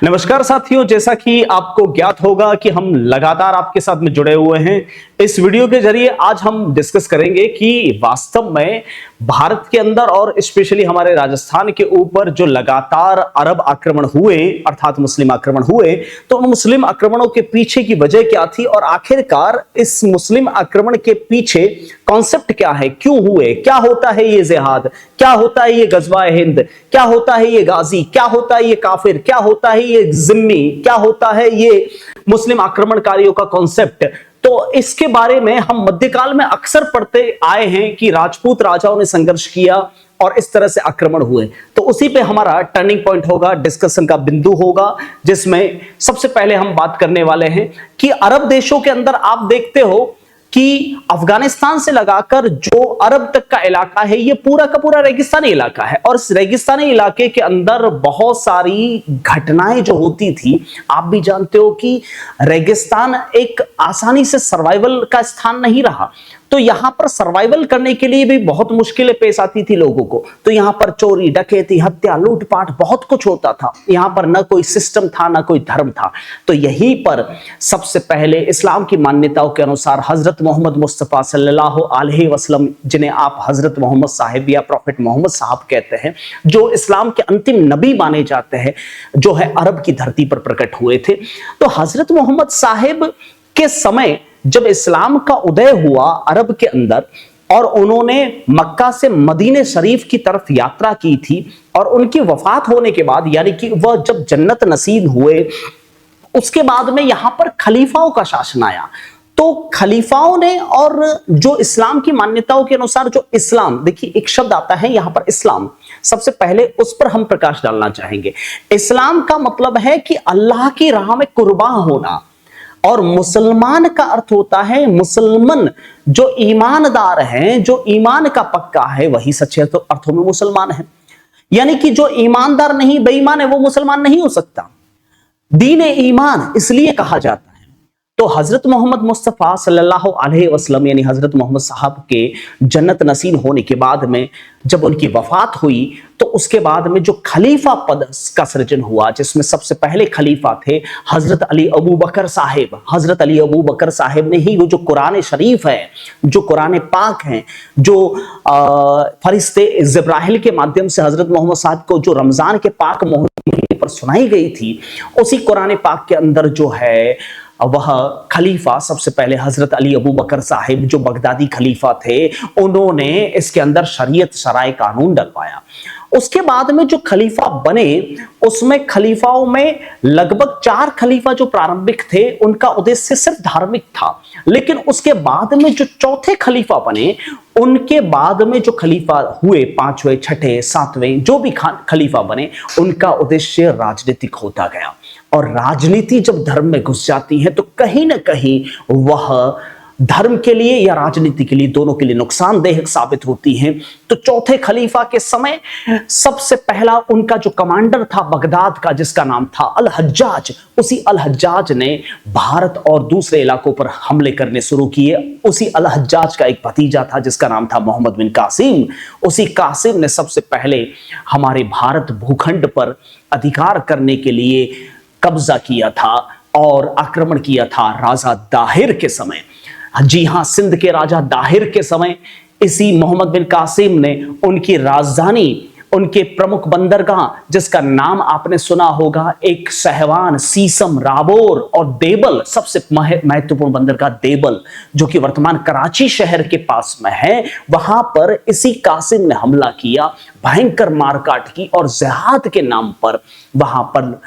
नमस्कार साथियों, जैसा कि आपको ज्ञात होगा कि हम लगातार आपके साथ में जुड़े हुए हैं। इस वीडियो के जरिए आज हम डिस्कस करेंगे कि वास्तव में भारत के अंदर और स्पेशली हमारे राजस्थान के ऊपर जो लगातार अरब आक्रमण हुए अर्थात मुस्लिम आक्रमण हुए, तो उन मुस्लिम आक्रमणों के पीछे की वजह क्या थी और आखिरकार इस मुस्लिम आक्रमण के पीछे कॉन्सेप्ट क्या है, क्यों हुए, क्या होता है ये जिहाद, क्या होता है ये गजवा हिंद, क्या होता है ये गाजी, क्या होता है ये काफिर, क्या होता है ये जिम्मी, क्या होता है ये मुस्लिम आक्रमणकारियों का कॉन्सेप्ट। तो इसके बारे में हम मध्यकाल में अक्सर पढ़ते आए हैं कि राजपूत राजाओं ने संघर्ष किया और इस तरह से आक्रमण हुए। तो उसी पे हमारा टर्निंग पॉइंट होगा, डिस्कशन का बिंदु होगा, जिसमें सबसे पहले हम बात करने वाले हैं कि अरब देशों के अंदर आप देखते हो कि अफगानिस्तान से लगाकर जो अरब तक का इलाका है, ये पूरा का पूरा रेगिस्तानी इलाका है और इस रेगिस्तानी इलाके के अंदर बहुत सारी घटनाएं जो होती थी। आप भी जानते हो कि रेगिस्तान एक आसानी से सर्वाइवल का स्थान नहीं रहा, तो यहां पर सर्वाइवल करने के लिए भी बहुत मुश्किलें पेश आती थी लोगों को। तो यहां पर चोरी, डकैती, हत्या, लूटपाट बहुत कुछ होता था। यहां पर न कोई सिस्टम था, न कोई धर्म था। तो यहीं पर सबसे पहले इस्लाम की मान्यताओं के अनुसार हजरत मोहम्मद मुस्तफा सल्लल्लाहु अलैहि वसल्लम, जिन्हें आप हजरत मोहम्मद साहिब या प्रॉफिट मोहम्मद साहब कहते हैं, जो इस्लाम के अंतिम नबी माने जाते हैं, जो है अरब की धरती पर प्रकट हुए थे। तो हजरत मोहम्मद साहिब के समय जब इस्लाम का उदय हुआ अरब के अंदर और उन्होंने मक्का से मदीने शरीफ की तरफ यात्रा की थी और उनकी वफात होने के बाद, यानी कि वह जब जन्नत नसीब हुए, उसके बाद में यहां पर खलीफाओं का शासन आया। तो खलीफाओं ने, और जो इस्लाम की मान्यताओं के अनुसार जो इस्लाम, देखिए एक शब्द आता है यहां पर इस्लाम, सबसे पहले उस पर हम प्रकाश डालना चाहेंगे। इस्लाम का मतलब है कि अल्लाह की राह में कुर्बान होना, और मुसलमान का अर्थ होता है मुसलमान, जो ईमानदार हैं, जो ईमान का पक्का है, वही सच्चे अर्थों में मुसलमान है। यानी कि जो ईमानदार नहीं, बेईमान है, वो मुसलमान नहीं हो सकता। दीन ईमान इसलिए कहा जाता है। तो हजरत मोहम्मद मुस्तफा सल्लल्लाहु अलैहि वसल्लम यानी हजरत मोहम्मद साहब के जन्नत नसीब होने के बाद में जब उनकी वफात हुई, तो उसके बाद में जो खलीफा पद का सृजन हुआ, जिसमें सबसे पहले खलीफा थे हजरत अली अबू बकर साहिब। हजरत अली अबू बकर साहिब ने ही वो जो कुरान शरीफ है, जो कुरान पाक है, जो फरिश्ते जिब्राइल के माध्यम से हजरत मोहम्मद साहब को जो रमजान के पाक महीने पर सुनाई गई थी, उसी कुरान पाक के अंदर जो है वह खलीफा सबसे पहले हजरत अली अबू बकर साहिब, जो बगदादी खलीफा थे, उन्होंने इसके अंदर शरीयत शराय कानून डलवाया। उसके बाद में जो खलीफा बने, उसमें खलीफाओं में लगभग 4 खलीफा जो प्रारंभिक थे, उनका उद्देश्य सिर्फ धार्मिक था। लेकिन उसके बाद में जो चौथे खलीफा बने, उनके बाद में जो खलीफा हुए, 5वें, 6ठे, 7वें, जो भी खलीफा बने, उनका उद्देश्य राजनीतिक होता गया। और राजनीति जब धर्म में घुस जाती है, तो कहीं ना कहीं वह धर्म के लिए या राजनीति के लिए, दोनों के लिए नुकसानदेह साबित होती हैं। तो चौथे खलीफा के समय सबसे पहला उनका जो कमांडर था बगदाद का, जिसका नाम था अल हज्जाज, उसी अल हज्जाज ने भारत और दूसरे इलाकों पर हमले करने शुरू किए। उसी अल हज्जाज का एक भतीजा था जिसका नाम था मोहम्मद बिन कासिम। उसी कासिम ने सबसे पहले हमारे भारत भूखंड पर अधिकार करने के लिए कब्जा किया था और आक्रमण किया था राजा दाहिर के समय। जी हां, सिंध के राजा दाहिर के समय इसी मोहम्मद बिन कासिम ने उनकी राजधानी, उनके प्रमुख बंदरगाह, जिसका नाम आपने सुना होगा, एक सहवान, सीसम, राबोर और देबल, सबसे महत्वपूर्ण बंदरगाह देबल, जो कि वर्तमान कराची शहर के पास में है, वहां पर इसी कासिम ने हमला किया, भयंकर मारकाट की और जिहाद के नाम पर वहां पर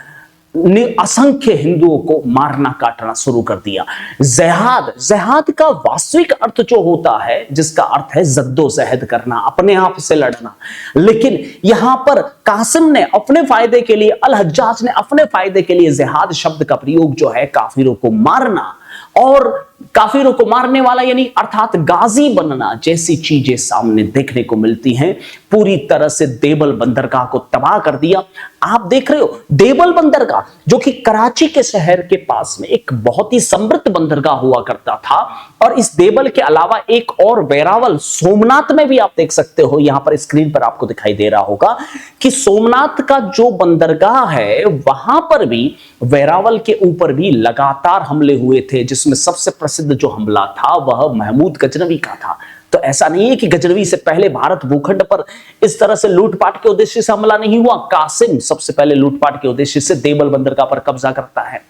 असंख्य हिंदुओं को मारना काटना शुरू कर दिया। जिहाद का वास्तविक अर्थ जो होता है, जिसका अर्थ है जद्दोजहद करना, अपने आप से लड़ना। लेकिन यहां पर कासिम ने अपने फायदे के लिए, अल हज्जाज ने अपने फायदे के लिए जिहाद शब्द का प्रयोग जो है काफिरों को मारना और काफिरों को मारने वाला यानी अर्थात गाजी बनना जैसी चीजें सामने देखने को मिलती हैं। पूरी तरह से देवल बंदरगाह को तबाह कर दिया। आप देख रहे हो देवल बंदरगाह जो कि कराची के शहर के पास में एक बहुत ही समृद्ध बंदरगाह हुआ करता था, और इस देवल के अलावा एक और वेरावल सोमनाथ में भी आप देख सकते हो, यहां पर स्क्रीन पर आपको दिखाई दे रहा होगा कि सोमनाथ का जो बंदरगाह है वहां पर भी वेरावल के ऊपर भी लगातार हमले हुए थे, जिसमें सबसे प्रसिद्ध जो हमला था वह महमूद गजनवी का था। तो ऐसा नहीं है कि गजनवी से पहले भारत भूखंड पर इस तरह से लूटपाट के उद्देश्य से हमला नहीं हुआ। कासिम सबसे पहले लूटपाट के उद्देश्य से देवल बंदरगाह पर कब्जा करता है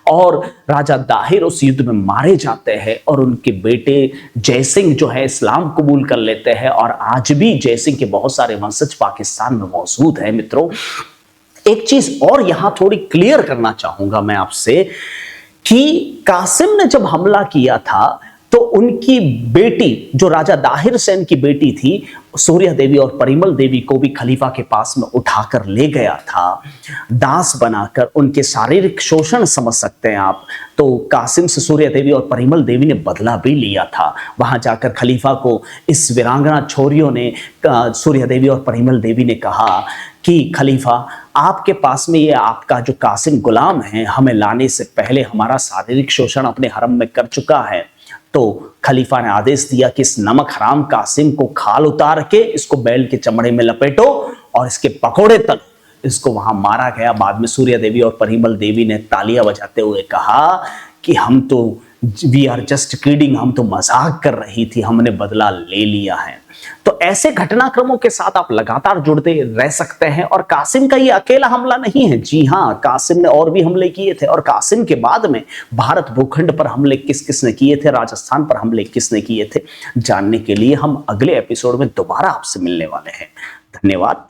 और राजा दाहिर उस युद्ध में मारे जाते हैं, और उनके बेटे जयसिंह जो है इस्लाम कबूल कर लेते हैं, और आज भी जयसिंह के बहुत सारे वंशज पाकिस्तान में मौजूद हैं। मित्रों, एक चीज और यहां थोड़ी क्लियर करना चाहूंगा मैं आपसे कि कासिम ने जब हमला किया था तो उनकी बेटी जो राजा दाहिर सेन की बेटी थी सूर्या देवी और परिमल देवी को भी खलीफा के पास में उठाकर ले गया था, दास बनाकर। उनके शारीरिक शोषण समझ सकते हैं आप। तो कासिम से सूर्या देवी और परिमल देवी ने बदला भी लिया था। वहां जाकर खलीफा को इस वीरांगना छोरियों ने, सूर्या देवी और परिमल देवी ने कहा कि खलीफा आपके पास में ये आपका जो कासिम गुलाम है हमें लाने से पहले हमारा शारीरिक शोषण अपने हरम में कर चुका है। तो खलीफा ने आदेश दिया कि इस नमक हराम कासिम को खाल उतार के इसको बैल के चमड़े में लपेटो और इसके पकोड़े तलो। इसको वहां मारा गया। बाद में सूर्या देवी और परिमल देवी ने तालियां बजाते हुए कहा कि हम तो वी आर जस्ट किडिंग, हम तो मजाक कर रही थी, हमने बदला ले लिया है। तो ऐसे घटनाक्रमों के साथ आप लगातार जुड़ते रह सकते हैं। और कासिम का ये अकेला हमला नहीं है। जी हां, कासिम ने और भी हमले किए थे, और कासिम के बाद में भारत भूखंड पर हमले किस किस ने किए थे, राजस्थान पर हमले किसने किए थे, जानने के लिए हम अगले एपिसोड में दोबारा आपसे मिलने वाले हैं। धन्यवाद।